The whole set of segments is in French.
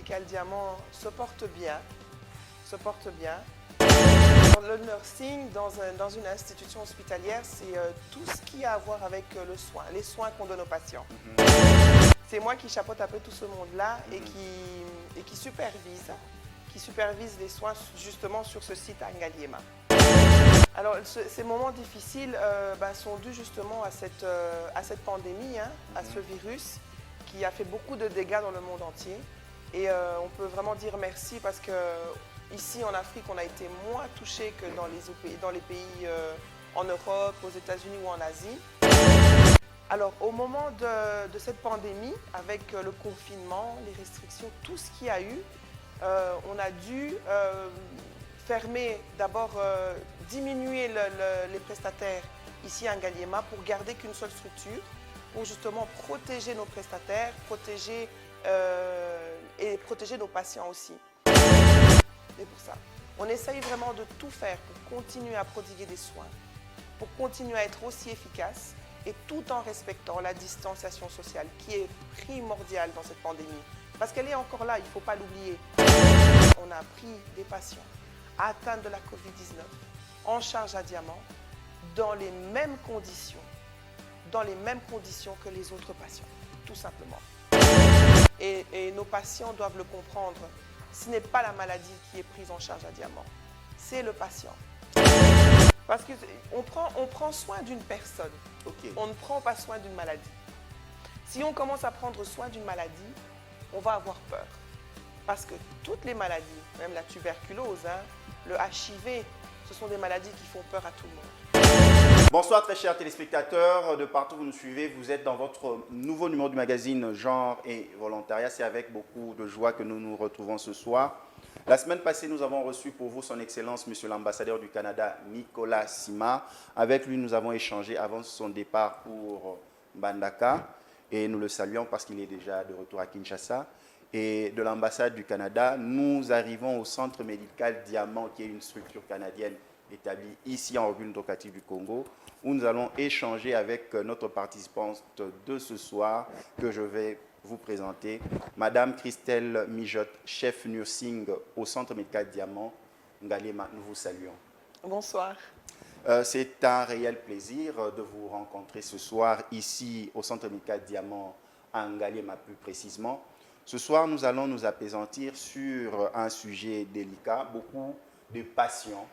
médical Diamant se porte bien. Se porte bien. Le nursing dans une institution hospitalière, c'est tout ce qui a à voir avec le soin, les soins qu'on donne aux patients. C'est moi qui chapeaute un peu tout ce monde-là et qui supervise les soins justement sur ce site à Ngaliema. Alors, ces moments difficiles sont dus justement à cette pandémie, à ce virus qui a fait beaucoup de dégâts dans le monde entier. Et on peut vraiment dire merci parce que ici en Afrique, on a été moins touchés que dans les pays en Europe, aux États-Unis ou en Asie. Alors, au moment de cette pandémie, avec le confinement, les restrictions, tout ce qu'il y a eu, on a dû fermer, d'abord diminuer les prestataires ici à Ngaliema pour garder qu'une seule structure, pour justement protéger nos prestataires, protéger nos patients aussi. Et pour ça, on essaye vraiment de tout faire pour continuer à prodiguer des soins, pour continuer à être aussi efficace et tout en respectant la distanciation sociale qui est primordiale dans cette pandémie. Parce qu'elle est encore là, il ne faut pas l'oublier. On a pris des patients atteints de la Covid-19 en charge à Diamant dans les mêmes conditions que les autres patients, tout simplement. Et nos patients doivent le comprendre. Ce n'est pas la maladie qui est prise en charge à Diamant, c'est le patient. Parce qu'on prend soin d'une personne, on ne prend pas soin d'une maladie. Si on commence à prendre soin d'une maladie, on va avoir peur. Parce que toutes les maladies, même la tuberculose, le HIV, ce sont des maladies qui font peur à tout le monde. Bonsoir très chers téléspectateurs, de partout où vous nous suivez, vous êtes dans votre nouveau numéro du magazine Genre et Volontariat. C'est avec beaucoup de joie que nous nous retrouvons ce soir. La semaine passée, nous avons reçu pour vous son Excellence, Monsieur l'ambassadeur du Canada, Nicolas Sima. Avec lui, nous avons échangé avant son départ pour Mbandaka et nous le saluons parce qu'il est déjà de retour à Kinshasa. Et de l'ambassade du Canada, nous arrivons au centre médical Diamant, qui est une structure canadienne établie ici en République démocratique du Congo, où nous allons échanger avec notre participante de ce soir, que je vais vous présenter, Madame Christelle Mijotte, chef nursing au centre médical Diamant, Ngaliema. Nous vous saluons. Bonsoir. C'est un réel plaisir de vous rencontrer ce soir ici au centre médical Diamant, à Ngaliema plus précisément. Ce soir, nous allons nous apaisantir sur un sujet délicat. Beaucoup de patients,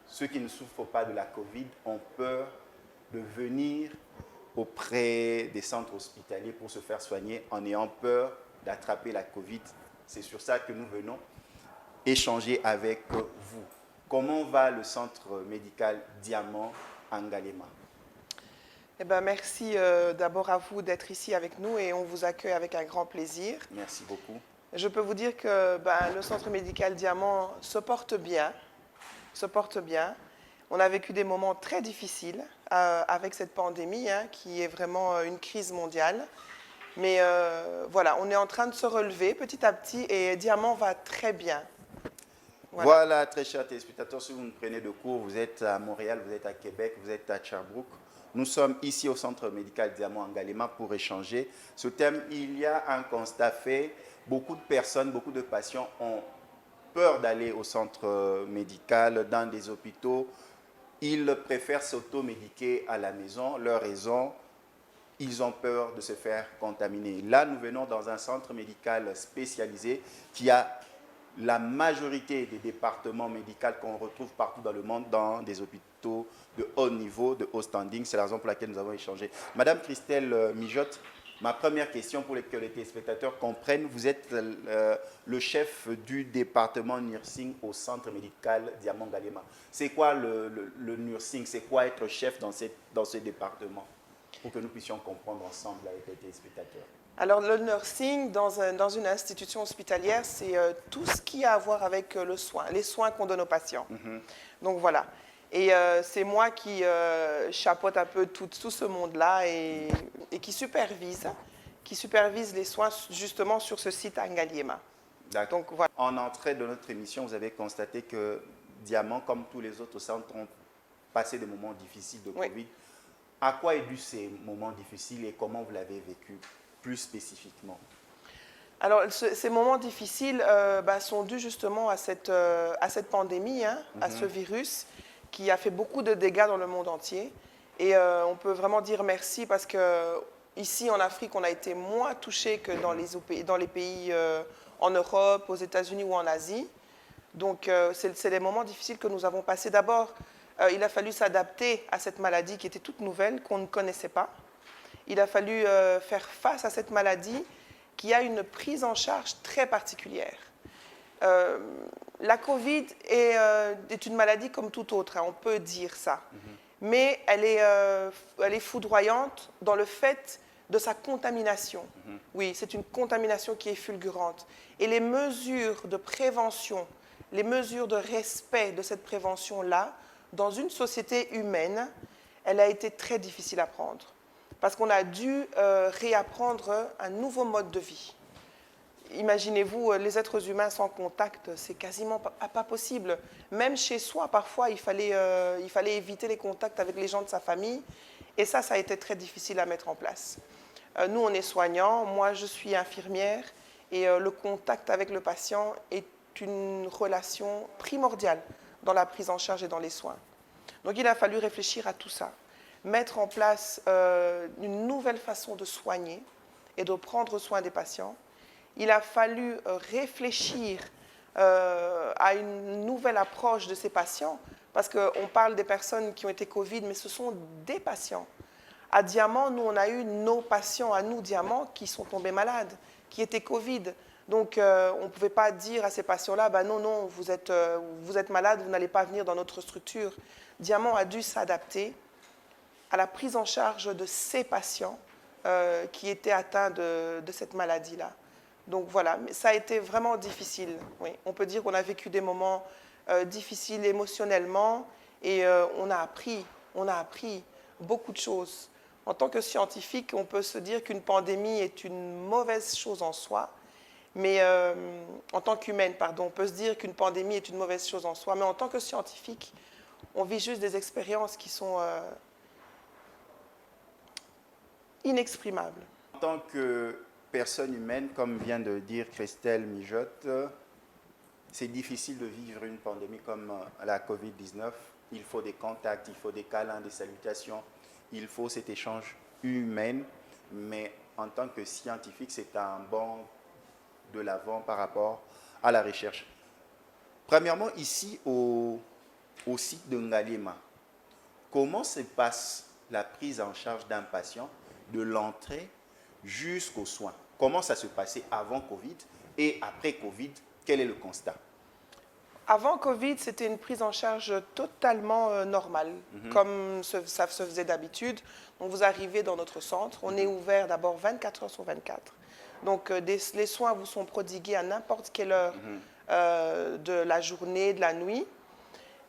ceux qui ne souffrent pas de la Covid, ont peur de venir auprès des centres hospitaliers pour se faire soigner en ayant peur d'attraper la Covid. C'est sur ça que nous venons échanger avec vous. Comment va le centre médical Diamant à Ngaliema? Eh ben, merci d'abord à vous d'être ici avec nous et on vous accueille avec un grand plaisir. Merci beaucoup. Je peux vous dire que le centre médical Diamant se porte bien. On a vécu des moments très difficiles avec cette pandémie qui est vraiment une crise mondiale. Mais voilà, on est en train de se relever petit à petit et Diamant va très bien. Voilà, très chers téléspectateurs, si vous nous prenez de court, vous êtes à Montréal, vous êtes à Québec, vous êtes à Sherbrooke. Nous sommes ici au centre médical Diamant à Ngaliema pour échanger. Ce thème, il y a un constat fait. Beaucoup de personnes, beaucoup de patients ont peur d'aller au centre médical, dans des hôpitaux. Ils préfèrent s'automédiquer à la maison. Leur raison, ils ont peur de se faire contaminer. Là, nous venons dans un centre médical spécialisé qui a la majorité des départements médicaux qu'on retrouve partout dans le monde, dans des hôpitaux de haut niveau, de haut standing. C'est la raison pour laquelle nous avons échangé. Madame Christelle Mijotte, ma première question pour que les téléspectateurs comprennent, vous êtes le chef du département nursing au centre médical Diamant Ngaliema. C'est quoi le nursing? C'est quoi être chef dans ce département? Pour que nous puissions comprendre ensemble avec les téléspectateurs. Alors, le nursing dans une institution hospitalière, c'est tout ce qui a à voir avec le soin, les soins qu'on donne aux patients. Donc, voilà. Et c'est moi qui chapeaute un peu tout ce monde-là et qui supervise les soins justement sur ce site à Ngaliema. Donc, voilà. En entrée de notre émission, vous avez constaté que Diamant, comme tous les autres centres, ont passé des moments difficiles de Covid. Oui. À quoi est dû ces moments difficiles et comment vous l'avez vécu plus spécifiquement? Alors, ces moments difficiles sont dus justement à cette pandémie, hein, à ce virus qui a fait beaucoup de dégâts dans le monde entier. Et on peut vraiment dire merci parce que ici en Afrique, on a été moins touchés que dans les pays en Europe, aux États-Unis ou en Asie. Donc, c'est des moments difficiles que nous avons passés. D'abord, il a fallu s'adapter à cette maladie qui était toute nouvelle, qu'on ne connaissait pas. Il a fallu faire face à cette maladie qui a une prise en charge très particulière. La Covid est une maladie comme toute autre, hein, on peut dire ça. Mais elle est foudroyante dans le fait de sa contamination. Oui, c'est une contamination qui est fulgurante. Et les mesures de prévention, les mesures de respect de cette prévention-là, dans une société humaine, elle a été très difficile à prendre. Parce qu'on a dû réapprendre un nouveau mode de vie. Imaginez-vous, les êtres humains sans contact, c'est quasiment pas possible. Même chez soi, parfois, il fallait éviter les contacts avec les gens de sa famille. Et ça a été très difficile à mettre en place. Nous, on est soignants. Moi, je suis infirmière. Et le contact avec le patient est une relation primordiale dans la prise en charge et dans les soins. Donc, il a fallu réfléchir à tout ça. Mettre en place une nouvelle façon de soigner et de prendre soin des patients. Il a fallu réfléchir à une nouvelle approche de ces patients, parce qu'on parle des personnes qui ont été Covid, mais ce sont des patients. À Diamant, nous, on a eu nos patients, à nous, Diamant, qui sont tombés malades, qui étaient Covid. Donc, on ne pouvait pas dire à ces patients-là, non, vous êtes malade, vous n'allez pas venir dans notre structure. Diamant a dû s'adapter à la prise en charge de ces patients qui étaient atteints de cette maladie-là. Donc voilà, mais ça a été vraiment difficile. Oui. On peut dire qu'on a vécu des moments difficiles émotionnellement et on a appris beaucoup de choses. En tant que scientifique, on peut se dire qu'une pandémie est une mauvaise chose en soi, mais en tant qu'humaine, on peut se dire qu'une pandémie est une mauvaise chose en soi, mais en tant que scientifique, on vit juste des expériences qui sont inexprimables. En tant que personne humaine, comme vient de dire Christelle Mijotte, c'est difficile de vivre une pandémie comme la Covid-19. Il faut des contacts, il faut des câlins, des salutations, il faut cet échange humain. Mais en tant que scientifique, c'est un bond de l'avant par rapport à la recherche. Premièrement, ici au site de Ngalema, comment se passe la prise en charge d'un patient de l'entrée jusqu'aux soins? Comment ça se passait avant Covid et après Covid? Quel est le constat? Avant Covid, c'était une prise en charge totalement normale, comme ça se faisait d'habitude. Donc, vous arrivez dans notre centre, on est ouvert d'abord 24 heures sur 24. Donc, les soins vous sont prodigués à n'importe quelle heure de la journée, de la nuit.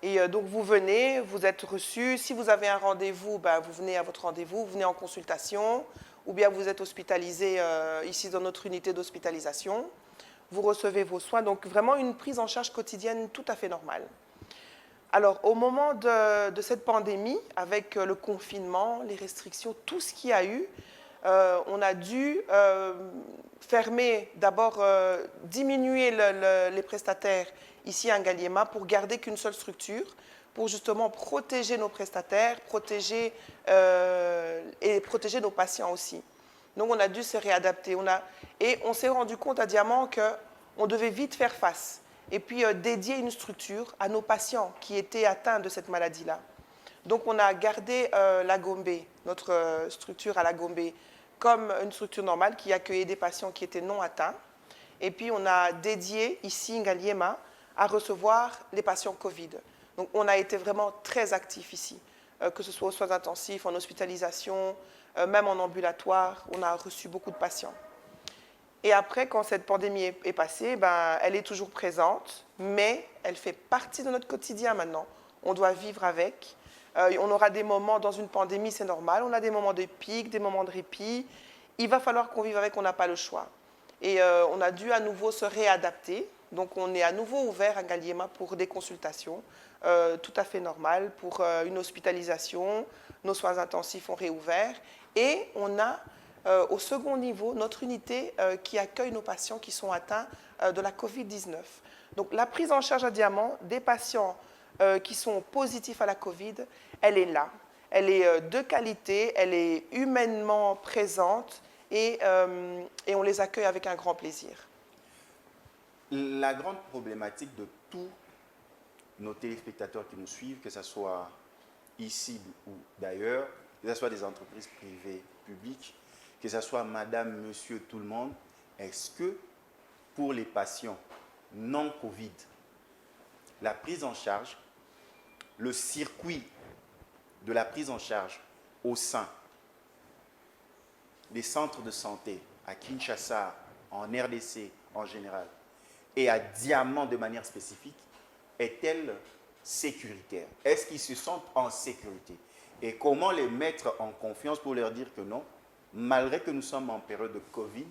Et donc, vous venez, vous êtes reçu. Si vous avez un rendez-vous, vous venez à votre rendez-vous, vous venez en consultation, ou bien vous êtes hospitalisé ici dans notre unité d'hospitalisation. Vous recevez vos soins. Donc, vraiment une prise en charge quotidienne tout à fait normale. Alors, au moment de cette pandémie, avec le confinement, les restrictions, tout ce qu'il y a eu, on a dû fermer, d'abord diminuer les prestataires ici à Ngaliema pour garder qu'une seule structure, pour justement protéger nos prestataires, protéger nos patients aussi. Donc on a dû se réadapter. Et on s'est rendu compte à Diamant qu'on devait vite faire face et puis dédier une structure à nos patients qui étaient atteints de cette maladie-là. Donc on a gardé la Gombe, notre structure à la Gombe, comme une structure normale qui accueillait des patients qui étaient non atteints. Et puis on a dédié ici Ngaliema à recevoir les patients Covid. Donc on a été vraiment très actifs ici, que ce soit aux soins intensifs, en hospitalisation, même en ambulatoire, on a reçu beaucoup de patients. Et après, quand cette pandémie est passée, elle est toujours présente, mais elle fait partie de notre quotidien maintenant. On doit vivre avec. On aura des moments dans une pandémie, c'est normal. On a des moments de pic, des moments de répit. Il va falloir qu'on vive avec, on n'a pas le choix. Et on a dû à nouveau se réadapter. Donc on est à nouveau ouvert à Ngaliema pour des consultations tout à fait normales, pour une hospitalisation. Nos soins intensifs ont réouvert. Et on a au second niveau, notre unité qui accueille nos patients qui sont atteints de la Covid-19. Donc la prise en charge à Diamant des patients qui sont positifs à la Covid, elle est là. Elle est de qualité, elle est humainement présente et on les accueille avec un grand plaisir. La grande problématique de tous nos téléspectateurs qui nous suivent, que ce soit ici ou d'ailleurs, que ce soit des entreprises privées, publiques, que ce soit madame, monsieur, tout le monde, est-ce que pour les patients non Covid, la prise en charge, le circuit de la prise en charge au sein des centres de santé à Kinshasa, en RDC en général, et à Diamant de manière spécifique, est-elle sécuritaire? Est-ce qu'ils se sentent en sécurité? Et comment les mettre en confiance pour leur dire que non, malgré que nous sommes en période de Covid,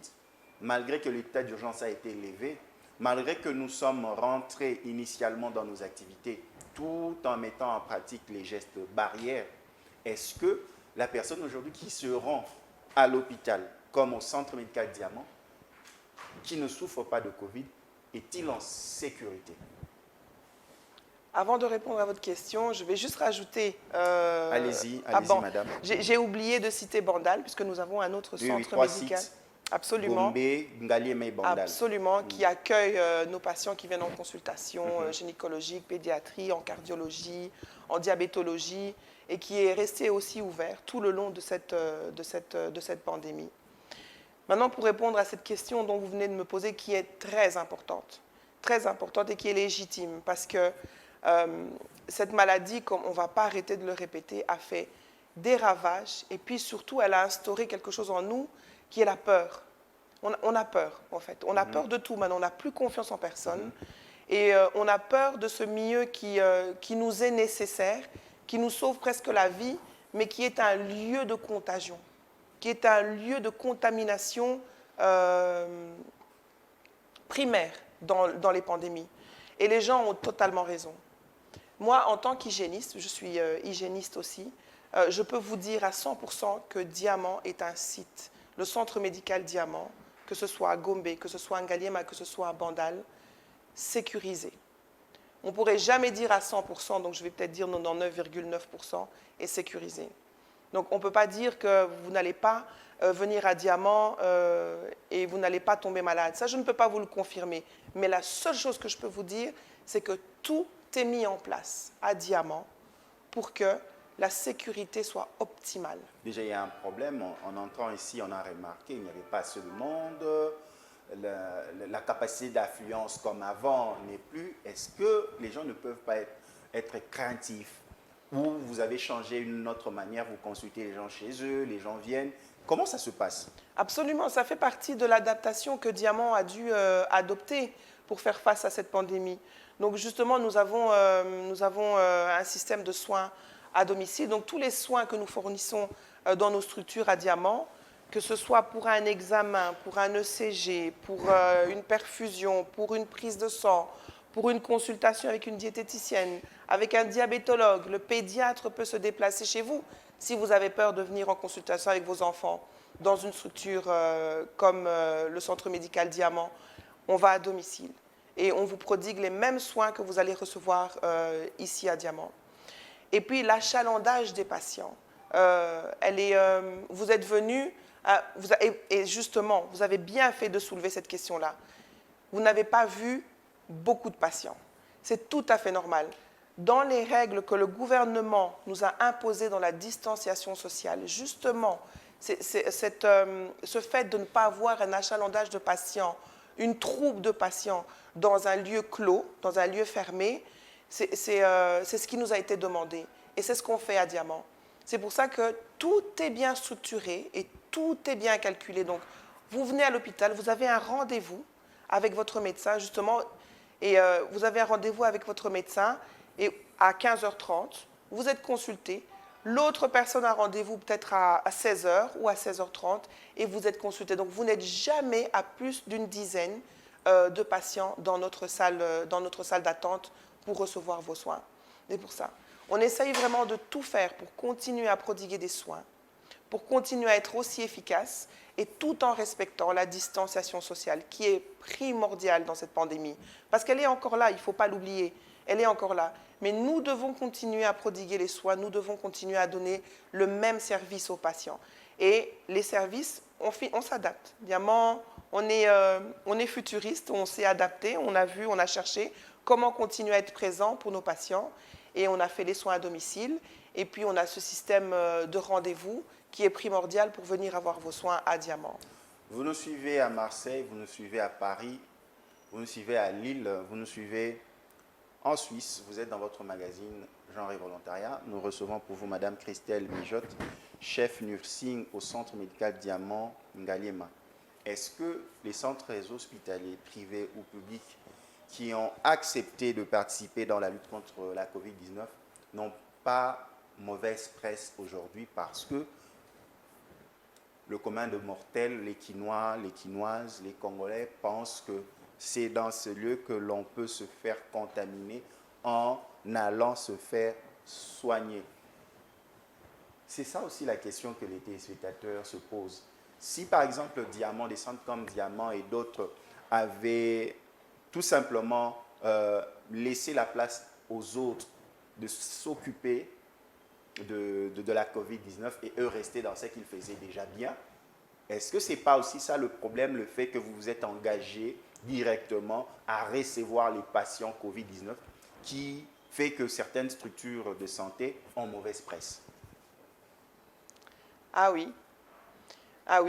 malgré que l'état d'urgence a été levé, malgré que nous sommes rentrés initialement dans nos activités, tout en mettant en pratique les gestes barrières, est-ce que la personne aujourd'hui qui se rend à l'hôpital, comme au centre médical Diamant, qui ne souffre pas de Covid, est-il en sécurité? Avant de répondre à votre question, je vais juste rajouter... allez-y, madame. J'ai oublié de citer Bandal, puisque nous avons un autre centre médical. Sites. Absolument. Gombe, Ngaliema et Bandal. Absolument, qui accueille nos patients qui viennent en consultation gynécologique, pédiatrie, en cardiologie, en diabétologie, et qui est resté aussi ouvert tout le long de cette pandémie. Maintenant, pour répondre à cette question dont vous venez de me poser, qui est très importante et qui est légitime, parce que cette maladie, comme on ne va pas arrêter de le répéter, a fait des ravages, et puis surtout, elle a instauré quelque chose en nous qui est la peur. On a peur, en fait. On a peur de tout maintenant, on n'a plus confiance en personne, et on a peur de ce milieu qui nous est nécessaire, qui nous sauve presque la vie, mais qui est un lieu de contagion, qui est un lieu de contamination primaire dans les pandémies. Et les gens ont totalement raison. Moi, en tant qu'hygiéniste, je suis hygiéniste aussi, je peux vous dire à 100% que Diamant est un site, le centre médical Diamant, que ce soit à Gombe, que ce soit à Ngaliema, que ce soit à Bandal, sécurisé. On ne pourrait jamais dire à 100%, donc je vais peut-être dire 99,9%, est sécurisé. Donc on ne peut pas dire que vous n'allez pas venir à Diamant et vous n'allez pas tomber malade. Ça, je ne peux pas vous le confirmer. Mais la seule chose que je peux vous dire, c'est que tout est mis en place à Diamant pour que la sécurité soit optimale. Déjà, il y a un problème. En entrant ici, on a remarqué qu'il n'y avait pas assez de monde. La capacité d'affluence comme avant n'est plus. Est-ce que les gens ne peuvent pas être craintifs? Ou vous avez changé une autre manière, vous consultez les gens chez eux, les gens viennent. Comment ça se passe? Absolument, ça fait partie de l'adaptation que Diamant a dû adopter pour faire face à cette pandémie. Donc justement, nous avons un système de soins à domicile. Donc tous les soins que nous fournissons dans nos structures à Diamant, que ce soit pour un examen, pour un ECG, pour une perfusion, pour une prise de sang, pour une consultation avec une diététicienne, avec un diabétologue, le pédiatre peut se déplacer chez vous si vous avez peur de venir en consultation avec vos enfants dans une structure comme le centre médical Diamant. On va à domicile et on vous prodigue les mêmes soins que vous allez recevoir ici à Diamant. Et puis l'achalandage des patients. Vous êtes venus, et justement, vous avez bien fait de soulever cette question-là. Vous n'avez pas vu beaucoup de patients. C'est tout à fait normal. Dans les règles que le gouvernement nous a imposées dans la distanciation sociale, justement, ce fait de ne pas avoir un achalandage de patients, une troupe de patients dans un lieu clos, dans un lieu fermé, c'est ce qui nous a été demandé. Et c'est ce qu'on fait à Diamant. C'est pour ça que tout est bien structuré et tout est bien calculé. Donc, vous venez à l'hôpital, vous avez un rendez-vous avec votre médecin, justement, et vous avez un rendez-vous avec votre médecin, et à 15h30, vous êtes consulté. L'autre personne a un rendez-vous peut-être à 16h ou à 16h30, et vous êtes consulté. Donc, vous n'êtes jamais à plus d'une dizaine de patients dans notre salle d'attente pour recevoir vos soins. Et pour ça, on essaye vraiment de tout faire pour continuer à prodiguer des soins, pour continuer à être aussi efficace et tout en respectant la distanciation sociale qui est primordiale dans cette pandémie. Parce qu'elle est encore là, il ne faut pas l'oublier, elle est encore là. Mais nous devons continuer à prodiguer les soins, nous devons continuer à donner le même service aux patients. Et les services, on s'adapte. Diamant, on est futuriste, on s'est adapté, on a vu, on a cherché comment continuer à être présent pour nos patients. Et on a fait les soins à domicile. Et puis, on a ce système de rendez-vous qui est primordial pour venir avoir vos soins à Diamant. Vous nous suivez à Marseille, vous nous suivez à Paris, vous nous suivez à Lille, vous nous suivez en Suisse. Vous êtes dans votre magazine Genre et Volontariat. Nous recevons pour vous Madame Christelle Mijotte, chef nursing au Centre médical Diamant Ngaliema. Est-ce que les centres hospitaliers, privés ou publics, qui ont accepté de participer dans la lutte contre la COVID-19 n'ont pas mauvaise presse aujourd'hui parce que le commun de mortels, les Quinois, les Quinoises, les Congolais pensent que c'est dans ce lieu que l'on peut se faire contaminer en allant se faire soigner. C'est ça aussi la question que les téléspectateurs se posent. Si par exemple Diamant, des centres comme Diamant et d'autres avaient tout simplement laissé la place aux autres de s'occuper de la COVID-19 et eux rester dans ce qu'ils faisaient déjà bien, est-ce que ce n'est pas aussi ça le problème, le fait que vous vous êtes engagé directement à recevoir les patients COVID-19 qui fait que certaines structures de santé ont mauvaise presse? Ah oui,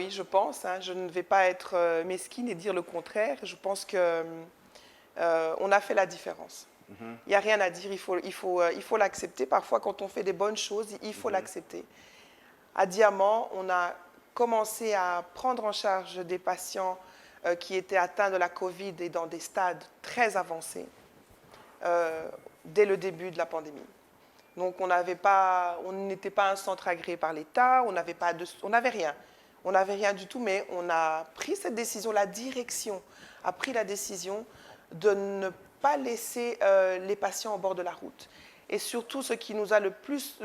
je pense. Je ne vais pas être mesquine et dire le contraire. Je pense qu'on a fait la différence. Il n'y a rien à dire, il faut l'accepter. Parfois, quand on fait des bonnes choses, il faut l'accepter. À Diamant, on a commencé à prendre en charge des patients qui étaient atteints de la Covid et dans des stades très avancés dès le début de la pandémie. Donc, on n'était pas un centre agréé par l'État, on n'avait rien. On n'avait rien du tout, mais on a pris cette décision, la direction a pris la décision de ne pas laisser les patients au bord de la route. Et surtout, ce qui nous a le plus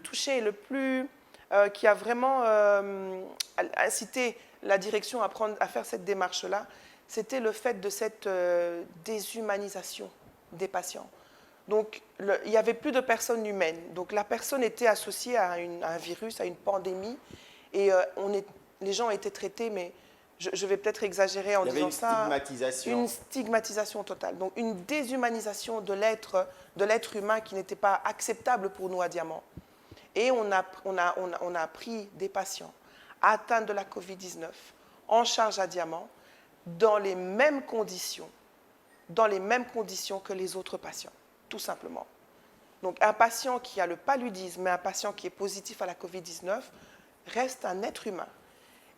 touché et qui a vraiment incité la direction à faire cette démarche-là, c'était le fait de cette déshumanisation des patients. Donc, il n'y avait plus de personnes humaines. Donc, la personne était associée à un virus, à une pandémie. Et les gens étaient traités, mais je vais peut-être exagérer en disant ça. Stigmatisation. Une stigmatisation totale. Donc, une déshumanisation de l'être humain qui n'était pas acceptable pour nous à Diamant. Et on a pris des patients atteints de la COVID-19 en charge à Diamant dans les mêmes conditions que les autres patients, tout simplement. Donc, un patient qui a le paludisme et un patient qui est positif à la COVID-19 reste un être humain.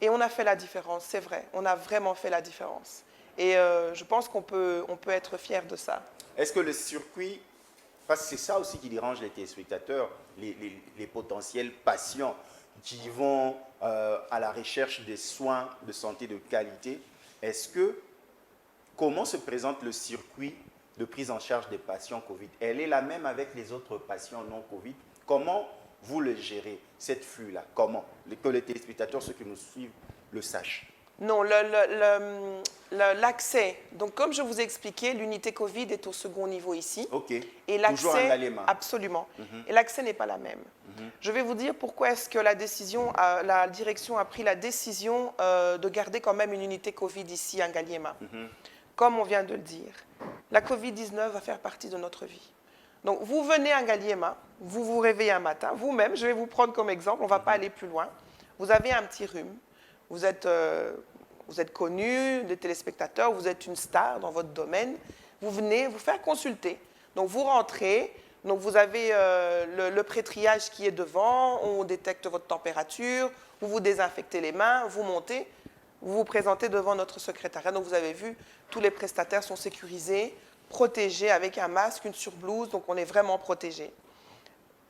Et on a fait la différence, c'est vrai. On a vraiment fait la différence. Et je pense qu'on peut être fier de ça. Est-ce que le circuit, parce que c'est ça aussi qui dérange les téléspectateurs, les potentiels patients qui vont à la recherche des soins de santé de qualité, comment se présente le circuit de prise en charge des patients Covid? Elle est la même avec les autres patients non Covid. Comment vous le gérez, cette flux-là? Comment? Que les téléspectateurs, ceux qui nous suivent, le sachent. Non, l'accès. Donc, comme je vous ai expliqué, l'unité Covid est au second niveau ici. OK. Et Toujours en Ngaliema. Absolument. Et l'accès n'est pas la même. Je vais vous dire pourquoi est-ce que la direction a pris la décision de garder quand même une unité Covid ici à Ngaliema. Comme on vient de le dire, la Covid-19 va faire partie de notre vie. Donc, vous venez à Ngaliema, vous vous réveillez un matin, vous-même, je vais vous prendre comme exemple, on ne va pas aller plus loin. Vous avez un petit rhume, vous êtes connu, des téléspectateurs, vous êtes une star dans votre domaine, vous venez vous faire consulter. Donc, vous rentrez, donc vous avez le pré-triage qui est devant, on détecte votre température, vous vous désinfectez les mains, vous montez, vous vous présentez devant notre secrétariat. Donc, vous avez vu, tous les prestataires sont sécurisés, protégés avec un masque, une surblouse, donc on est vraiment protégé.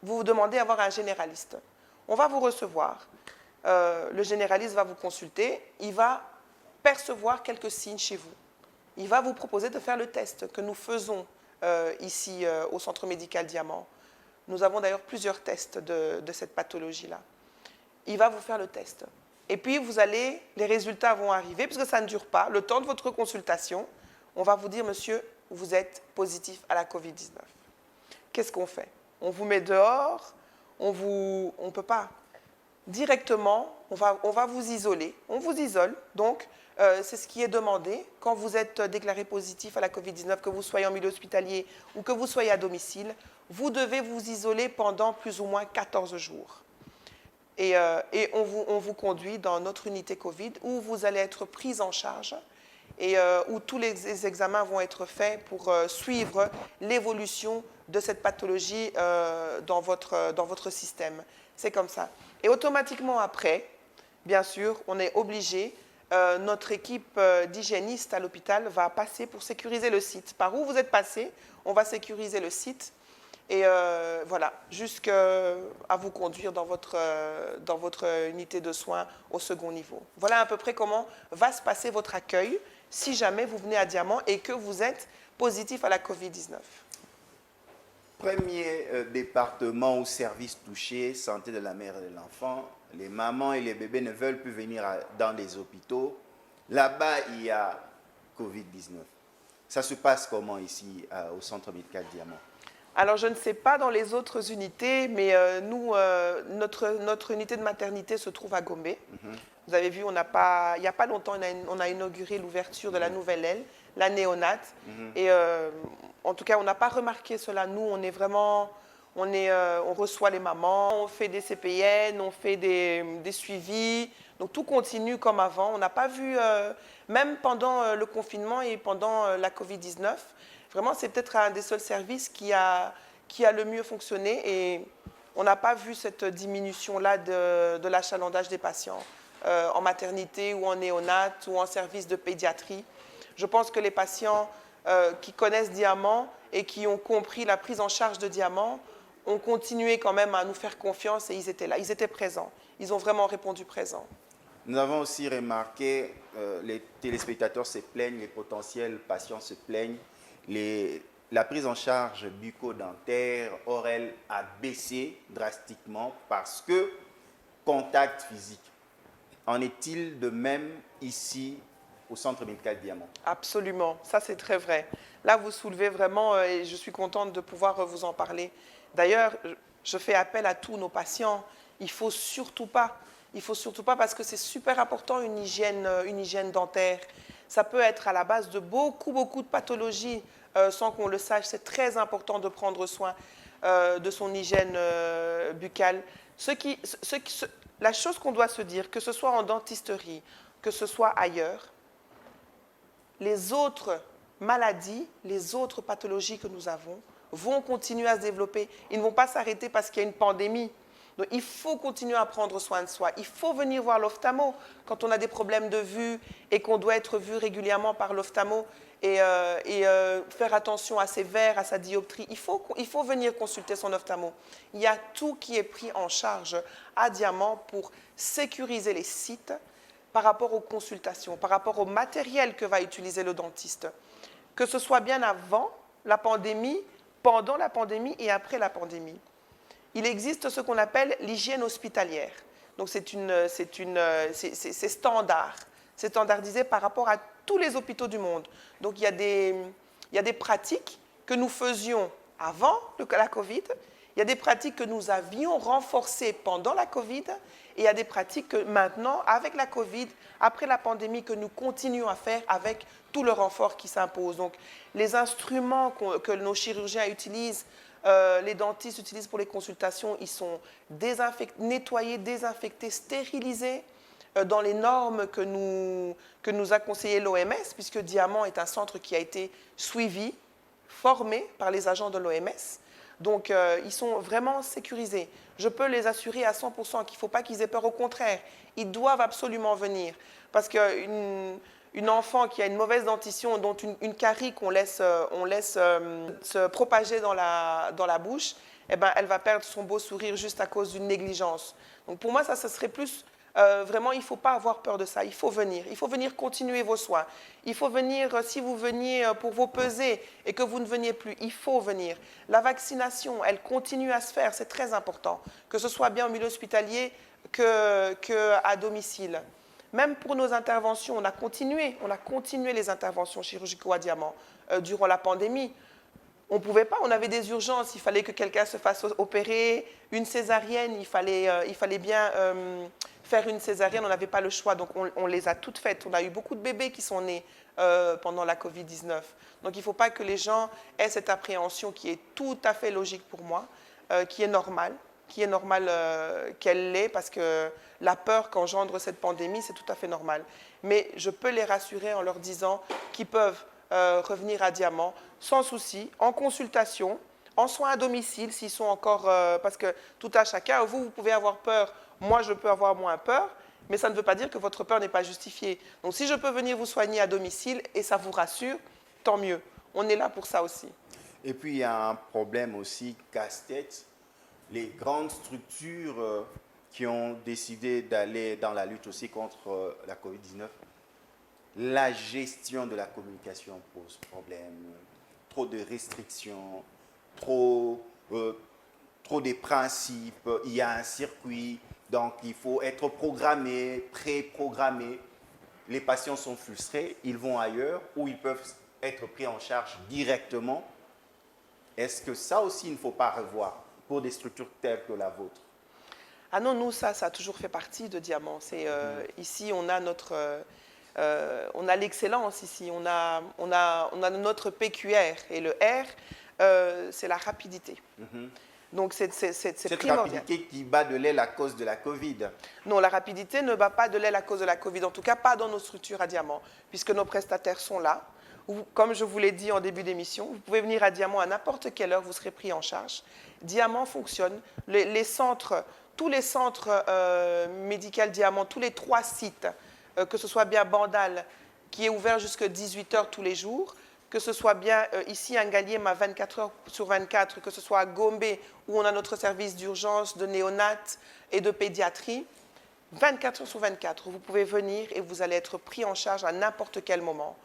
Vous vous demandez à avoir un généraliste. On va vous recevoir. Le généraliste va vous consulter, il va percevoir quelques signes chez vous. Il va vous proposer de faire le test que nous faisons ici au Centre médical Diamant. Nous avons d'ailleurs plusieurs tests de cette pathologie-là. il va vous faire le test. Et puis, les résultats vont arriver, puisque ça ne dure pas. Le temps de votre consultation, on va vous dire, monsieur, vous êtes positif à la Covid-19. Qu'est-ce qu'on fait? On vous met dehors, on ne peut pas. Directement, on va vous isoler. On vous isole, donc c'est ce qui est demandé. Quand vous êtes déclaré positif à la Covid-19, que vous soyez en milieu hospitalier ou que vous soyez à domicile, vous devez vous isoler pendant plus ou moins 14 jours. Et on vous conduit dans notre unité Covid où vous allez être pris en charge et où tous les examens vont être faits pour suivre l'évolution de cette pathologie dans votre système. C'est comme ça. Et automatiquement après, bien sûr, on est obligé, notre équipe d'hygiénistes à l'hôpital va passer pour sécuriser le site. Par où vous êtes passé, on va sécuriser le site. Et voilà, jusqu'à vous conduire dans votre unité de soins au second niveau. Voilà à peu près comment va se passer votre accueil si jamais vous venez à Diamant et que vous êtes positif à la Covid-19. Premier département ou service touché, santé de la mère et de l'enfant. Les mamans et les bébés ne veulent plus venir dans les hôpitaux. Là-bas, il y a Covid-19. Ça se passe comment ici au centre médical Diamant? Alors, je ne sais pas dans les autres unités, mais nous, notre unité de maternité se trouve à Gombe. Vous avez vu, il n'y a pas longtemps, on a inauguré l'ouverture de la nouvelle aile, la néonate. Et en tout cas, on n'a pas remarqué cela. Nous, on est vraiment... On reçoit les mamans, on fait des CPN, on fait des suivis. Donc, tout continue comme avant. On n'a pas vu, même pendant le confinement et pendant la Covid-19, vraiment, c'est peut-être un des seuls services qui a le mieux fonctionné et on n'a pas vu cette diminution-là de l'achalandage des patients en maternité ou en néonate ou en service de pédiatrie. Je pense que les patients qui connaissent Diamant et qui ont compris la prise en charge de Diamant ont continué quand même à nous faire confiance et ils étaient là, ils étaient présents. Ils ont vraiment répondu présents. Nous avons aussi remarqué, les téléspectateurs se plaignent, les potentiels patients se plaignent. La prise en charge bucco-dentaire, orale a baissé drastiquement parce que contact physique. En est-il de même ici au centre médical Diamant? Absolument, ça c'est très vrai. Là vous soulevez vraiment et je suis contente de pouvoir vous en parler. D'ailleurs, je fais appel à tous nos patients. Il ne faut surtout pas parce que c'est super important une hygiène dentaire. Ça peut être à la base de beaucoup de pathologies sans qu'on le sache. C'est très important de prendre soin de son hygiène buccale. La chose qu'on doit se dire, que ce soit en dentisterie, que ce soit ailleurs, les autres maladies, les autres pathologies que nous avons vont continuer à se développer. Ils ne vont pas s'arrêter parce qu'il y a une pandémie. Donc, il faut continuer à prendre soin de soi. Il faut venir voir l'ophtalmo quand on a des problèmes de vue et qu'on doit être vu régulièrement par l'ophtalmo et faire attention à ses verres, à sa dioptrie. Il faut venir consulter son ophtalmo. Il y a tout qui est pris en charge à Diamant pour sécuriser les sites par rapport aux consultations, par rapport au matériel que va utiliser le dentiste. Que ce soit bien avant la pandémie, pendant la pandémie et après la pandémie. Il existe ce qu'on appelle l'hygiène hospitalière. Donc, c'est standard. C'est standardisé par rapport à tous les hôpitaux du monde. Donc, il y a des pratiques que nous faisions avant la Covid. Il y a des pratiques que nous avions renforcées pendant la Covid. Et il y a des pratiques que maintenant, avec la Covid, après la pandémie, que nous continuons à faire avec tout le renfort qui s'impose. Donc, les instruments que nos chirurgiens utilisent, les dentistes utilisent pour les consultations, ils sont nettoyés, désinfectés, stérilisés dans les normes que nous a conseillé l'OMS, puisque Diamant est un centre qui a été suivi, formé par les agents de l'OMS. Donc, ils sont vraiment sécurisés. Je peux les assurer à 100% qu'il ne faut pas qu'ils aient peur. Au contraire, ils doivent absolument venir. Parce qu'une enfant qui a une mauvaise dentition, dont une carie qu'on laisse se propager dans la bouche, eh ben, elle va perdre son beau sourire juste à cause d'une négligence. Donc, pour moi, ça serait plus... vraiment, il ne faut pas avoir peur de ça. Il faut venir continuer vos soins. Il faut venir, si vous veniez pour vos pesées et que vous ne veniez plus, il faut venir. La vaccination, elle continue à se faire, c'est très important. Que ce soit bien au milieu hospitalier qu'à domicile. Même pour nos interventions, on a continué les interventions chirurgicaux à diamant durant la pandémie. On ne pouvait pas, on avait des urgences, il fallait que quelqu'un se fasse opérer, une césarienne, il fallait bien faire une césarienne, on n'avait pas le choix, donc on les a toutes faites. On a eu beaucoup de bébés qui sont nés pendant la Covid-19. Donc il ne faut pas que les gens aient cette appréhension qui est tout à fait logique pour moi, qui est normale qu'elle l'est, parce que la peur qu'engendre cette pandémie, c'est tout à fait normal. Mais je peux les rassurer en leur disant qu'ils peuvent revenir à Diamant sans souci, en consultation, en soins à domicile, s'ils sont encore... parce que tout à chacun, vous pouvez avoir peur, moi je peux avoir moins peur, mais ça ne veut pas dire que votre peur n'est pas justifiée. Donc si je peux venir vous soigner à domicile et ça vous rassure, tant mieux. On est là pour ça aussi. Et puis il y a un problème aussi casse-tête. Les grandes structures qui ont décidé d'aller dans la lutte aussi contre la Covid-19, la gestion de la communication pose problème. Trop de restrictions, trop des principes, il y a un circuit, donc il faut être programmé, pré-programmé. Les patients sont frustrés, ils vont ailleurs ou ils peuvent être pris en charge directement. Est-ce que ça aussi, il ne faut pas revoir pour des structures telles que la vôtre? Ah non, nous, ça a toujours fait partie de Diamant. Ici, on a on a l'excellence ici, on a notre PQR, et le R, c'est la rapidité. Donc c'est Cette primordial. rapidité qui bat de l'aile à cause de la Covid. Non, la rapidité ne bat pas de l'aile à cause de la Covid, en tout cas pas dans nos structures à Diamant, puisque nos prestataires sont là. Comme je vous l'ai dit en début d'émission, vous pouvez venir à Diamant à n'importe quelle heure, vous serez pris en charge. Diamant fonctionne. Tous les centres médicaux Diamant, tous les 3 sites, que ce soit bien Bandal, qui est ouvert jusqu'à 18h tous les jours, que ce soit bien ici à Ngaliem à 24 heures sur 24, que ce soit à Gombe, où on a notre service d'urgence, de néonat et de pédiatrie, 24 heures sur 24, vous pouvez venir et vous allez être pris en charge à n'importe quel moment.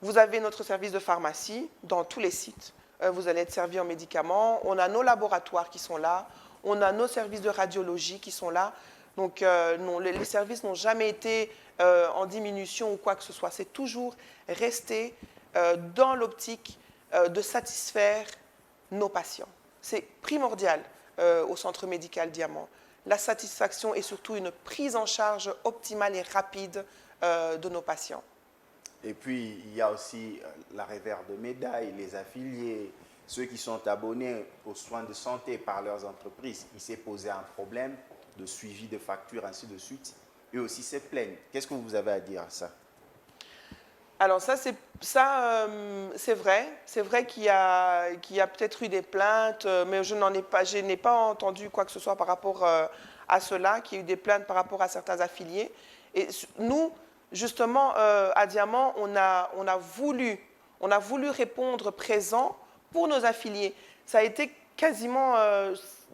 Vous avez notre service de pharmacie dans tous les sites. Vous allez être servi en médicaments. On a nos laboratoires qui sont là. On a nos services de radiologie qui sont là. Donc, non, les services n'ont jamais été en diminution ou quoi que ce soit. C'est toujours resté dans l'optique de satisfaire nos patients. C'est primordial au centre médical Diamant. La satisfaction et surtout une prise en charge optimale et rapide de nos patients. Et puis, il y a aussi la revers de médaille, les affiliés, ceux qui sont abonnés aux soins de santé par leurs entreprises. Il s'est posé un problème de suivi de factures, ainsi de suite. Eux aussi se plaignent. Qu'est-ce que vous avez à dire à ça? Alors ça, c'est vrai. C'est vrai qu'il y a peut-être eu des plaintes, mais je n'ai pas entendu quoi que ce soit par rapport à cela, qu'il y a eu des plaintes par rapport à certains affiliés. Et nous, justement, à Diamant, on a voulu répondre présent pour nos affiliés. Ça a été quasiment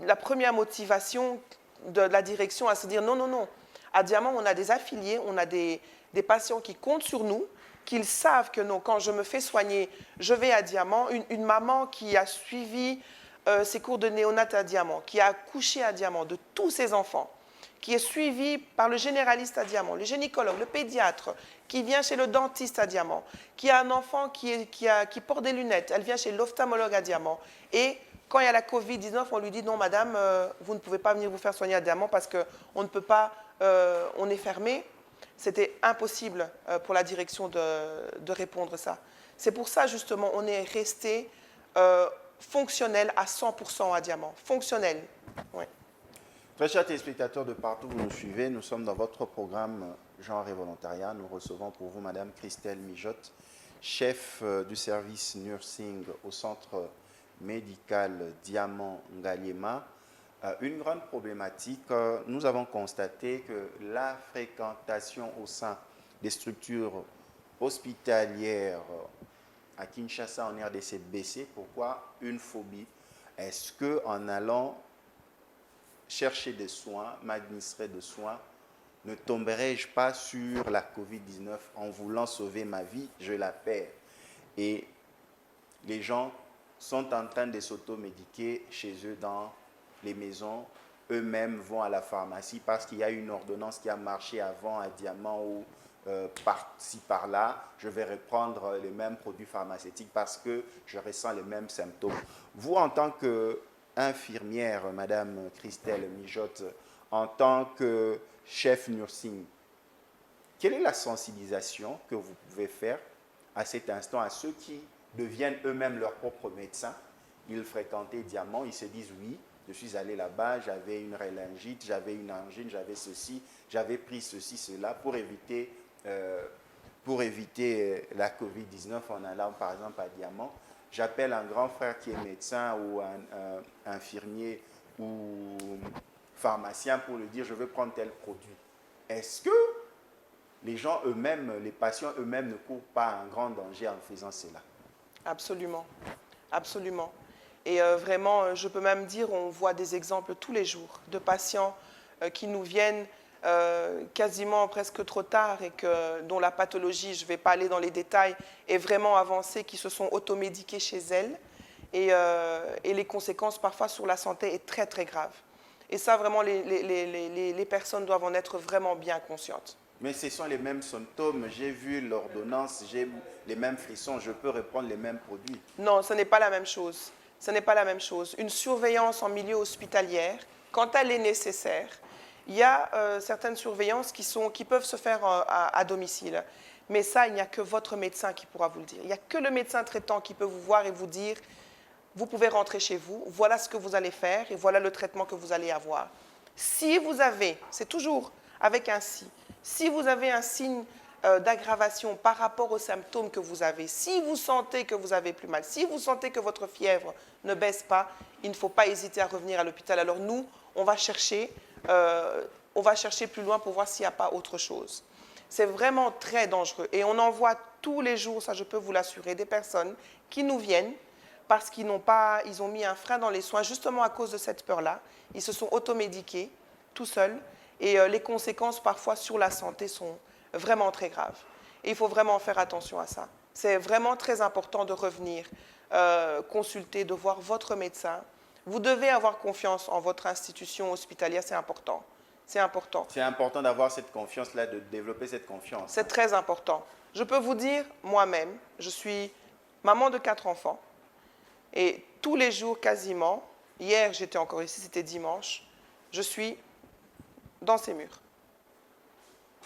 la première motivation de la direction à se dire non, non, non. À Diamant, on a des affiliés, on a des patients qui comptent sur nous, qu'ils savent que non, quand je me fais soigner, je vais à Diamant. Une maman qui a suivi ses cours de néonat à Diamant, qui a accouché à Diamant de tous ses enfants, qui est suivi par le généraliste à Diamant, le gynécologue, le pédiatre, qui vient chez le dentiste à Diamant, qui a un enfant qui porte des lunettes, elle vient chez l'ophtalmologue à Diamant. Et quand il y a la Covid-19, on lui dit non madame, vous ne pouvez pas venir vous faire soigner à Diamant parce qu'on ne peut pas, on est fermé. C'était impossible pour la direction de répondre à ça. C'est pour ça justement on est resté fonctionnel à 100% à Diamant. Fonctionnel, oui. Très chers téléspectateurs de partout où vous nous suivez, nous sommes dans votre programme Genre et Volontariat. Nous recevons pour vous Madame Christelle Mijotte, chef du service nursing au centre médical Diamant Ngaliema. Une grande problématique, nous avons constaté que la fréquentation au sein des structures hospitalières à Kinshasa, en RDC, baissée. Pourquoi? Une phobie. Est-ce qu'en allant chercher des soins, m'administrer de soins, ne tomberai-je pas sur la Covid-19 en voulant sauver ma vie? Je la perds. Et les gens sont en train de s'automédiquer chez eux dans les maisons eux-mêmes vont à la pharmacie parce qu'il y a une ordonnance qui a marché avant à Diamant ou par-ci, par-là, je vais reprendre les mêmes produits pharmaceutiques parce que je ressens les mêmes symptômes. Vous, en tant qu'infirmière, Madame Christelle Mijotte, en tant que chef nursing, quelle est la sensibilisation que vous pouvez faire à cet instant à ceux qui deviennent eux-mêmes leurs propres médecins? Ils fréquentaient Diamant, ils se disent oui, je suis allé là-bas, j'avais une rhinite, j'avais une angine, j'avais ceci, j'avais pris ceci, cela pour éviter la COVID-19 en allant par exemple à Diamant. J'appelle un grand frère qui est médecin ou un infirmier ou pharmacien pour lui dire je veux prendre tel produit. Est-ce que les gens eux-mêmes, les patients eux-mêmes ne courent pas un grand danger en faisant cela? Absolument, absolument. Et vraiment, je peux même dire, on voit des exemples tous les jours de patients qui nous viennent quasiment presque trop tard et dont la pathologie, je ne vais pas aller dans les détails, est vraiment avancée, qui se sont automédiqués chez elles. Et les conséquences parfois sur la santé est très très grave. Et ça, vraiment, les personnes doivent en être vraiment bien conscientes. Mais ce sont les mêmes symptômes. J'ai vu l'ordonnance, j'ai les mêmes frissons, je peux reprendre les mêmes produits. Non, ce n'est pas la même chose. Ce n'est pas la même chose. Une surveillance en milieu hospitalier, quand elle est nécessaire, il y a certaines surveillances qui peuvent se faire à domicile. Mais ça, il n'y a que votre médecin qui pourra vous le dire. Il n'y a que le médecin traitant qui peut vous voir et vous dire vous pouvez rentrer chez vous, voilà ce que vous allez faire et voilà le traitement que vous allez avoir. Si vous avez, c'est toujours avec un si vous avez un signe d'aggravation par rapport aux symptômes que vous avez, si vous sentez que vous avez plus mal, si vous sentez que votre fièvre ne baisse pas, il ne faut pas hésiter à revenir à l'hôpital. Alors nous, on va chercher plus loin pour voir s'il n'y a pas autre chose. C'est vraiment très dangereux et on en voit tous les jours, ça je peux vous l'assurer, des personnes qui nous viennent parce qu'ils ont mis un frein dans les soins justement à cause de cette peur-là. Ils se sont automédiqués tout seuls et les conséquences parfois sur la santé sont vraiment très graves. Et il faut vraiment faire attention à ça. C'est vraiment très important de revenir consulter, de voir votre médecin. Vous devez avoir confiance en votre institution hospitalière, c'est important. C'est important. C'est important d'avoir cette confiance-là, de développer cette confiance. C'est très important. Je peux vous dire, moi-même, je suis maman de 4 enfants. Et tous les jours, quasiment, hier j'étais encore ici, c'était dimanche, je suis dans ces murs.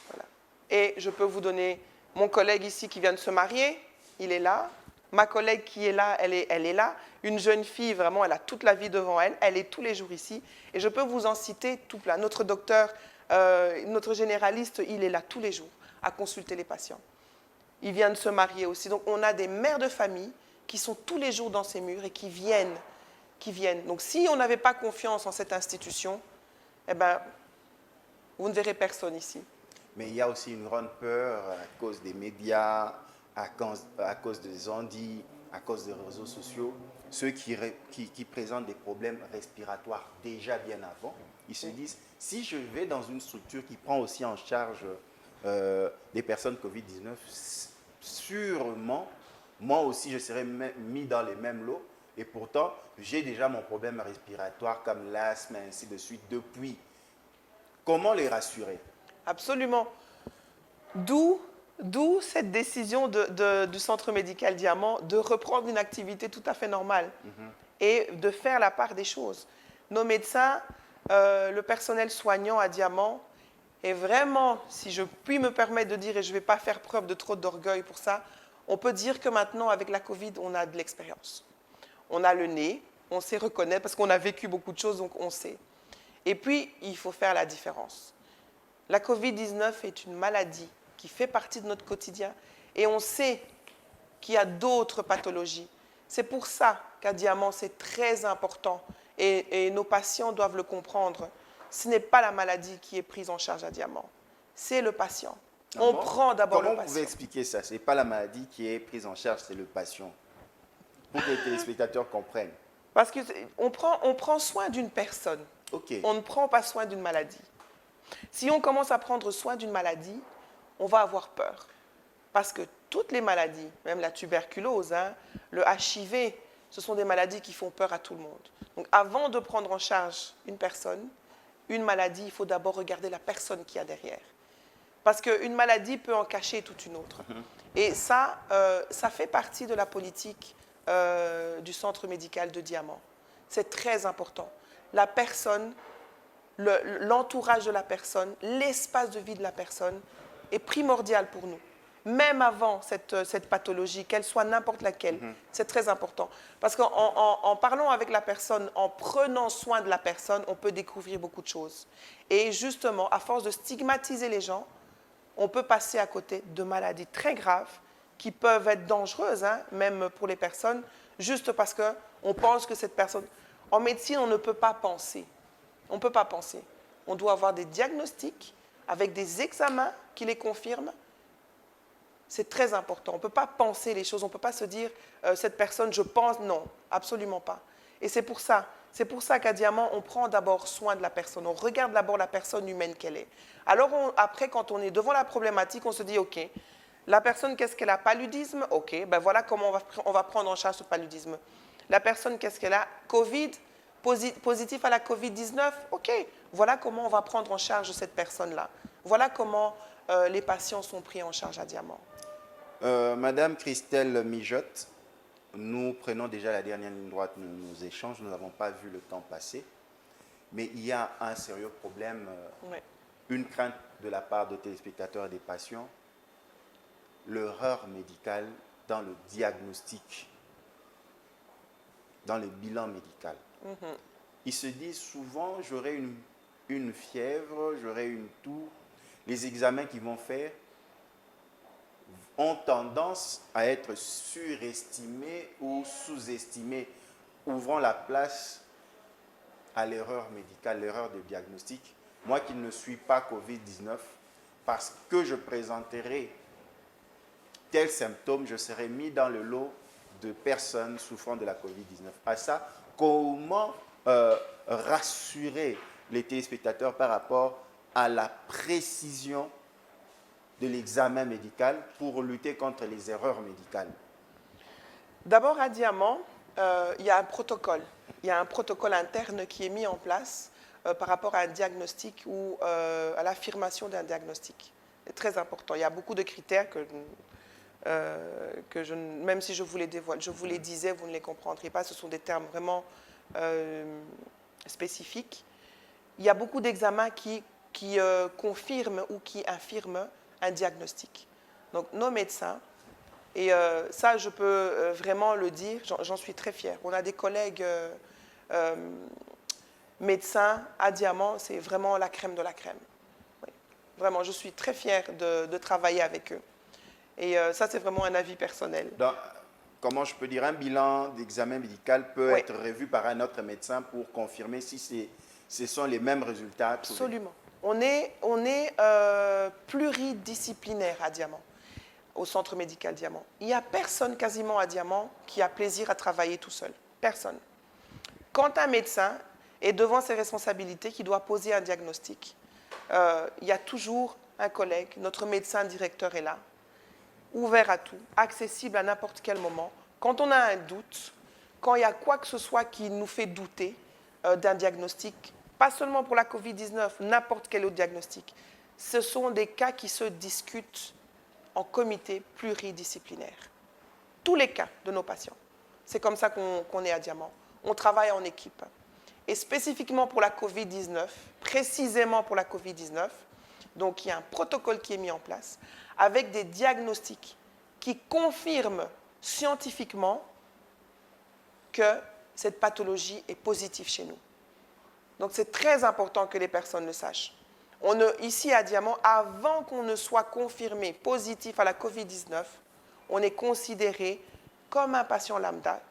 Voilà. Et je peux vous donner mon collègue ici qui vient de se marier, il est là. Ma collègue qui est là, elle est là. Une jeune fille, vraiment, elle a toute la vie devant elle. Elle est tous les jours ici. Et je peux vous en citer tout plein. Notre docteur, notre généraliste, il est là tous les jours à consulter les patients. Il vient de se marier aussi. Donc, on a des mères de famille qui sont tous les jours dans ces murs et qui viennent. Donc, si on n'avait pas confiance en cette institution, eh ben, vous ne verrez personne ici. Mais il y a aussi une grande peur à cause des médias, à cause des ondits, à cause des réseaux sociaux. Ceux qui présentent des problèmes respiratoires déjà bien avant, ils se disent, si je vais dans une structure qui prend aussi en charge des personnes Covid-19, sûrement, moi aussi, je serais mis dans les mêmes lots. Et pourtant, j'ai déjà mon problème respiratoire comme l'asthme, ainsi de suite, depuis. Comment les rassurer? Absolument. D'où cette décision du Centre médical Diamant de reprendre une activité tout à fait normale et de faire la part des choses. Nos médecins, le personnel soignant à Diamant, est vraiment, si je puis me permettre de dire, et je ne vais pas faire preuve de trop d'orgueil pour ça, on peut dire que maintenant, avec la Covid, on a de l'expérience. On a le nez, on sait reconnaître, parce qu'on a vécu beaucoup de choses, donc on sait. Et puis, il faut faire la différence. La Covid-19 est une maladie qui fait partie de notre quotidien et on sait qu'il y a d'autres pathologies. C'est pour ça qu'à Diamant, c'est très important et nos patients doivent le comprendre. Ce n'est pas la maladie qui est prise en charge à Diamant, c'est le patient. On prend d'abord le patient. Comment vous pouvez expliquer ça? Ce n'est pas la maladie qui est prise en charge, c'est le patient. Pour que les téléspectateurs comprennent. Parce qu'on prend soin d'une personne. Okay. On ne prend pas soin d'une maladie. Si on commence à prendre soin d'une maladie, on va avoir peur. Parce que toutes les maladies, même la tuberculose, le HIV, ce sont des maladies qui font peur à tout le monde. Donc avant de prendre en charge une personne, une maladie, il faut d'abord regarder la personne qu'il y a derrière. Parce qu'une maladie peut en cacher toute une autre. Et ça fait partie de la politique du centre médical de Diamant. C'est très important. La personne, l'entourage de la personne, l'espace de vie de la personne est primordial pour nous. Même avant cette pathologie, qu'elle soit n'importe laquelle, c'est très important. Parce qu'en parlant avec la personne, en prenant soin de la personne, on peut découvrir beaucoup de choses. Et justement, à force de stigmatiser les gens, on peut passer à côté de maladies très graves qui peuvent être dangereuses, hein, même pour les personnes, juste parce qu'on pense que cette personne... En médecine, on ne peut pas penser. On ne peut pas penser. On doit avoir des diagnostics avec des examens qui les confirment. C'est très important. On ne peut pas penser les choses. On ne peut pas se dire, cette personne, je pense. Non, absolument pas. Et c'est pour ça. C'est pour ça qu'à Diamant, on prend d'abord soin de la personne. On regarde d'abord la personne humaine qu'elle est. Alors après, quand on est devant la problématique, on se dit, OK, la personne, qu'est-ce qu'elle a? Paludisme? OK, ben voilà comment on va prendre en charge ce paludisme. La personne, qu'est-ce qu'elle a? Covid, positif à la Covid-19? OK, voilà comment on va prendre en charge cette personne-là. Voilà comment les patients sont pris en charge à Diamant. Madame Christelle Mijotte, nous prenons déjà la dernière ligne droite de nos échanges, nous n'avons pas vu le temps passer, mais il y a un sérieux problème, une crainte de la part des téléspectateurs et des patients, l'erreur médicale dans le diagnostic, dans le bilan médical. Ils se disent souvent, j'aurai une fièvre, j'aurai une toux, les examens qu'ils vont faire ont tendance à être surestimés ou sous-estimés, ouvrant la place à l'erreur médicale, l'erreur de diagnostic. Moi qui ne suis pas Covid-19, parce que je présenterai tels symptômes, je serai mis dans le lot de personnes souffrant de la Covid-19. À ça, comment rassurer les téléspectateurs par rapport à la précision de l'examen médical pour lutter contre les erreurs médicales? D'abord, à Diamant, il y a un protocole. Il y a un protocole interne qui est mis en place par rapport à un diagnostic ou à l'affirmation d'un diagnostic. C'est très important. Il y a beaucoup de critères même si je vous les dévoile, je vous les disais, vous ne les comprendrez pas. Ce sont des termes vraiment spécifiques. Il y a beaucoup d'examens qui confirment ou qui infirment un diagnostic. Donc, nos médecins, et ça, je peux vraiment le dire, j'en suis très fière. On a des collègues médecins à Diamant, c'est vraiment la crème de la crème. Oui. Vraiment, je suis très fière de travailler avec eux. Et ça, c'est vraiment un avis personnel. Donc, comment je peux dire, un bilan d'examen médical peut être revu par un autre médecin pour confirmer si ce sont les mêmes résultats? Absolument. On est pluridisciplinaire à Diamant, au centre médical Diamant. Il n'y a personne quasiment à Diamant qui a plaisir à travailler tout seul. Personne. Quand un médecin est devant ses responsabilités, qui doit poser un diagnostic, il y a toujours un collègue, notre médecin directeur est là, ouvert à tout, accessible à n'importe quel moment. Quand on a un doute, quand il y a quoi que ce soit qui nous fait douter d'un diagnostic, pas seulement pour la Covid-19, n'importe quel autre diagnostic, ce sont des cas qui se discutent en comité pluridisciplinaire. Tous les cas de nos patients. C'est comme ça qu'on est à Diamant. On travaille en équipe. Et spécifiquement pour la Covid-19, précisément pour la Covid-19, donc il y a un protocole qui est mis en place avec des diagnostics qui confirment scientifiquement que cette pathologie est positive chez nous. Donc c'est très important que les personnes le sachent. Ici à Diamant, avant qu'on ne soit confirmé positif à la Covid-19, on est considéré comme un patient lambda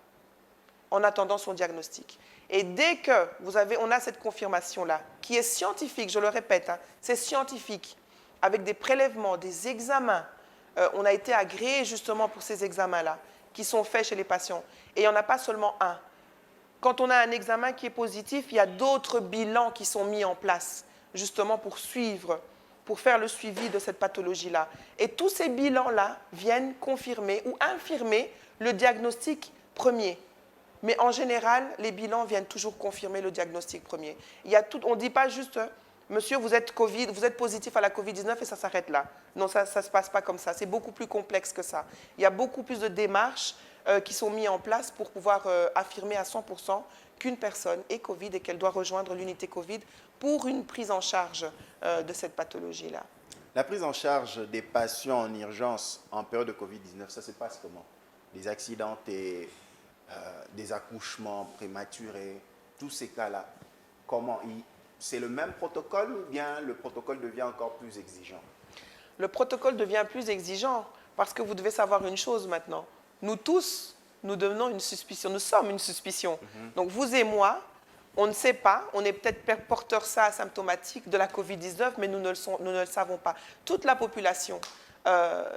en attendant son diagnostic. Et dès que on a cette confirmation-là, qui est scientifique, je le répète, hein, c'est scientifique, avec des prélèvements, des examens, on a été agréé justement pour ces examens-là, qui sont faits chez les patients. Et il n'y en a pas seulement un. Quand on a un examen qui est positif, il y a d'autres bilans qui sont mis en place, justement pour faire le suivi de cette pathologie-là. Et tous ces bilans-là viennent confirmer ou infirmer le diagnostic premier. Mais en général, les bilans viennent toujours confirmer le diagnostic premier. Il y a tout, on ne dit pas juste, monsieur, vous êtes positif à la Covid-19 et ça s'arrête là. Non, ça ne se passe pas comme ça. C'est beaucoup plus complexe que ça. Il y a beaucoup plus de démarches qui sont mises en place pour pouvoir affirmer à 100% qu'une personne est Covid et qu'elle doit rejoindre l'unité Covid pour une prise en charge de cette pathologie-là. La prise en charge des patients en urgence en période de Covid-19, ça se passe comment? Des accidentés, des accouchements prématurés, tous ces cas-là, comment? C'est le même protocole ou bien le protocole devient encore plus exigeant? Le protocole devient plus exigeant parce que vous devez savoir une chose maintenant. Nous tous, nous devenons une suspicion, nous sommes une suspicion. Donc vous et moi, on ne sait pas, on est peut-être porteur ça asymptomatique de la Covid-19, mais nous ne le savons pas. Toute la population.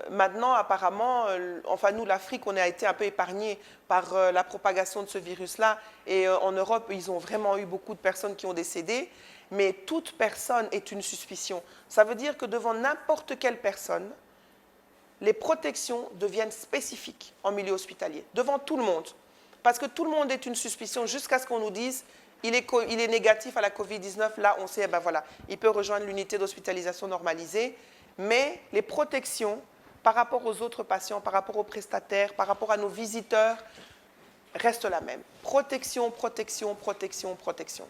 Maintenant, apparemment, enfin nous, l'Afrique, on a été un peu épargnés par la propagation de ce virus-là. Et en Europe, ils ont vraiment eu beaucoup de personnes qui ont décédé. Mais toute personne est une suspicion. Ça veut dire que devant n'importe quelle personne, les protections deviennent spécifiques en milieu hospitalier, devant tout le monde. Parce que tout le monde est une suspicion jusqu'à ce qu'on nous dise il est négatif à la Covid-19, là on sait, ben voilà, il peut rejoindre l'unité d'hospitalisation normalisée, mais les protections par rapport aux autres patients, par rapport aux prestataires, par rapport à nos visiteurs, restent la même. Protection, protection, protection, protection.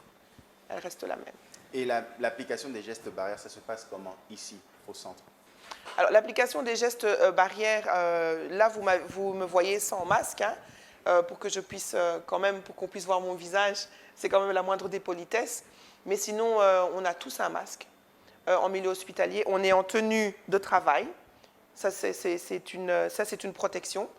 Elle reste la même. Et l'application des gestes barrières, ça se passe comment ici, au centre? Alors, l'application des gestes barrières, là, vous me voyez sans masque, hein, pour que je puisse quand même, pour qu'on puisse voir mon visage, c'est quand même la moindre des politesses. Mais sinon, on a tous un masque en milieu hospitalier. On est en tenue de travail. Ça, c'est une protection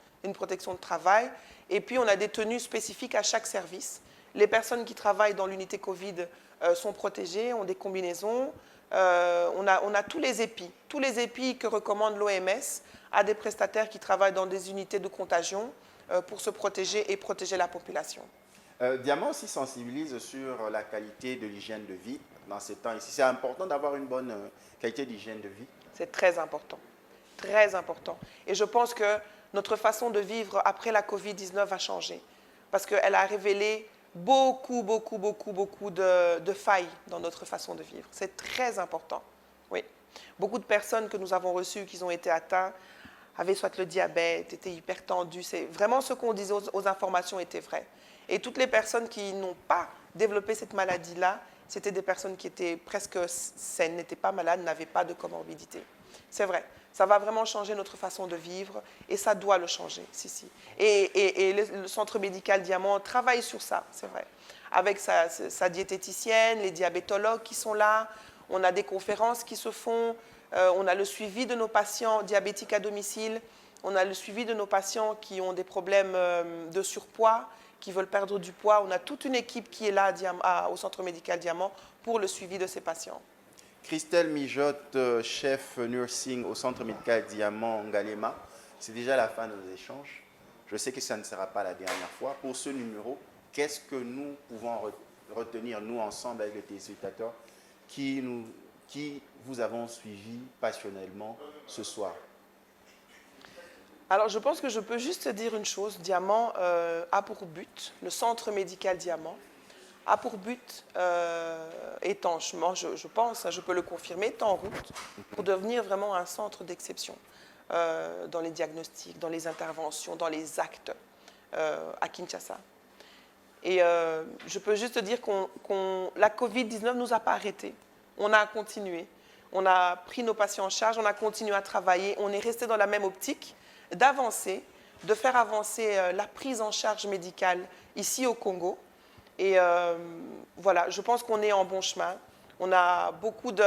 de travail. Et puis, on a des tenues spécifiques à chaque service. Les personnes qui travaillent dans l'unité Covid sont protégées, ont des combinaisons. On a tous les épis que recommande l'OMS à des prestataires qui travaillent dans des unités de contagion pour se protéger et protéger la population. Diamant aussi sensibilise sur la qualité de l'hygiène de vie dans ces temps ici. C'est important d'avoir une bonne qualité d'hygiène de vie. C'est très important, très important. Et je pense que notre façon de vivre après la Covid-19 va changer parce qu'elle a révélé beaucoup de failles dans notre façon de vivre. C'est très important, oui. Beaucoup de personnes que nous avons reçues, qui ont été atteintes, avaient soit le diabète, étaient hypertendues. C'est vraiment ce qu'on disait aux informations était vrai. Et toutes les personnes qui n'ont pas développé cette maladie-là, c'était des personnes qui étaient presque saines, n'étaient pas malades, n'avaient pas de comorbidité. C'est vrai. Ça va vraiment changer notre façon de vivre et ça doit le changer, si. Et le Centre médical Diamant travaille sur ça, c'est vrai. Avec sa diététicienne, les diabétologues qui sont là, on a des conférences qui se font, on a le suivi de nos patients diabétiques à domicile, on a le suivi de nos patients qui ont des problèmes de surpoids, qui veulent perdre du poids. On a toute une équipe qui est là au Centre médical Diamant pour le suivi de ces patients. Christelle Mijotte, chef nursing au Centre médical Diamant Ngalema. C'est déjà la fin de nos échanges. Je sais que ça ne sera pas la dernière fois. Pour ce numéro, qu'est-ce que nous pouvons retenir, nous, ensemble, avec les téléspectateurs, qui vous avons suivi passionnellement ce soir? Alors, je pense que je peux juste dire une chose. Diamant a pour but, le Centre médical Diamant, a pour but, je pense, je peux le confirmer, est en route pour devenir vraiment un centre d'exception dans les diagnostics, dans les interventions, dans les actes à Kinshasa. Et je peux juste dire la Covid-19 ne nous a pas arrêtés. On a continué. On a pris nos patients en charge, on a continué à travailler, on est resté dans la même optique d'avancer, de faire avancer la prise en charge médicale ici au Congo. Et voilà, je pense qu'on est en bon chemin. On a beaucoup de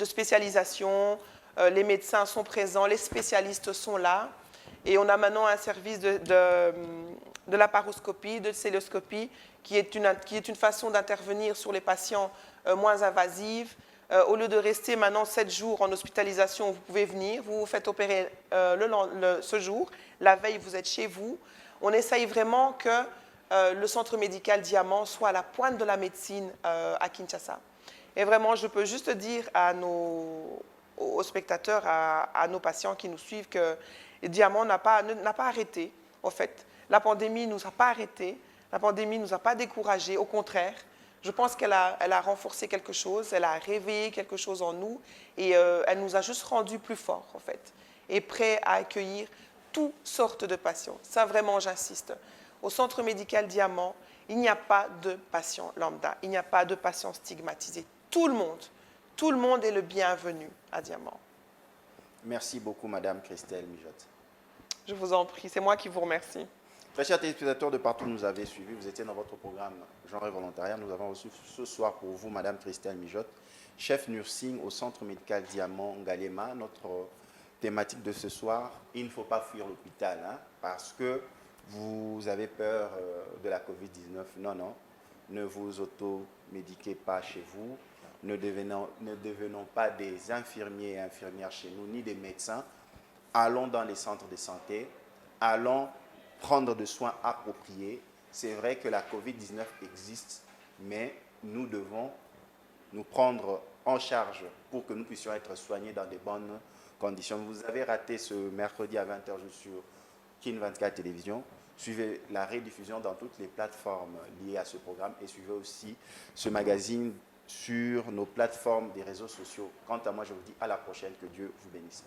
spécialisations. Les médecins sont présents, les spécialistes sont là. Et on a maintenant un service de laparoscopie, de célioscopie, qui est une façon d'intervenir sur les patients moins invasive. Au lieu de rester maintenant 7 jours en hospitalisation, vous pouvez venir, vous vous faites opérer ce jour. La veille, vous êtes chez vous. On essaye vraiment que le Centre médical Diamant soit à la pointe de la médecine à Kinshasa. Et vraiment, je peux juste dire aux spectateurs, à nos patients qui nous suivent, que Diamant n'a pas arrêté. en fait. La pandémie ne nous a pas arrêtés, la pandémie ne nous a pas découragés, au contraire. Je pense qu'elle a renforcé quelque chose, elle a réveillé quelque chose en nous et elle nous a juste rendus plus forts, en fait, et prêts à accueillir toutes sortes de patients. Ça, vraiment, j'insiste. Au Centre médical Diamant, il n'y a pas de patient lambda, il n'y a pas de patient stigmatisé. Tout le monde est le bienvenu à Diamant. Merci beaucoup, Madame Christelle Mijotte. Je vous en prie, c'est moi qui vous remercie. Très chers téléspectateurs de partout, nous avez suivis. Vous étiez dans votre programme Genre et Volontariat. Nous avons reçu ce soir pour vous Madame Christelle Mijotte, chef nursing au Centre médical Diamant Ngalema. Notre thématique de ce soir, il ne faut pas fuir l'hôpital parce que vous avez peur de la Covid-19. Non, non, ne vous automédiquez pas chez vous. Ne devenons pas des infirmiers et infirmières chez nous, ni des médecins. Allons dans les centres de santé, allons prendre des soins appropriés. C'est vrai que la Covid-19 existe, mais nous devons nous prendre en charge pour que nous puissions être soignés dans de bonnes conditions. Vous avez raté ce mercredi à 20h sur Kin 24 Télévision. Suivez la rediffusion dans toutes les plateformes liées à ce programme et suivez aussi ce magazine sur nos plateformes des réseaux sociaux. Quant à moi, je vous dis à la prochaine. Que Dieu vous bénisse.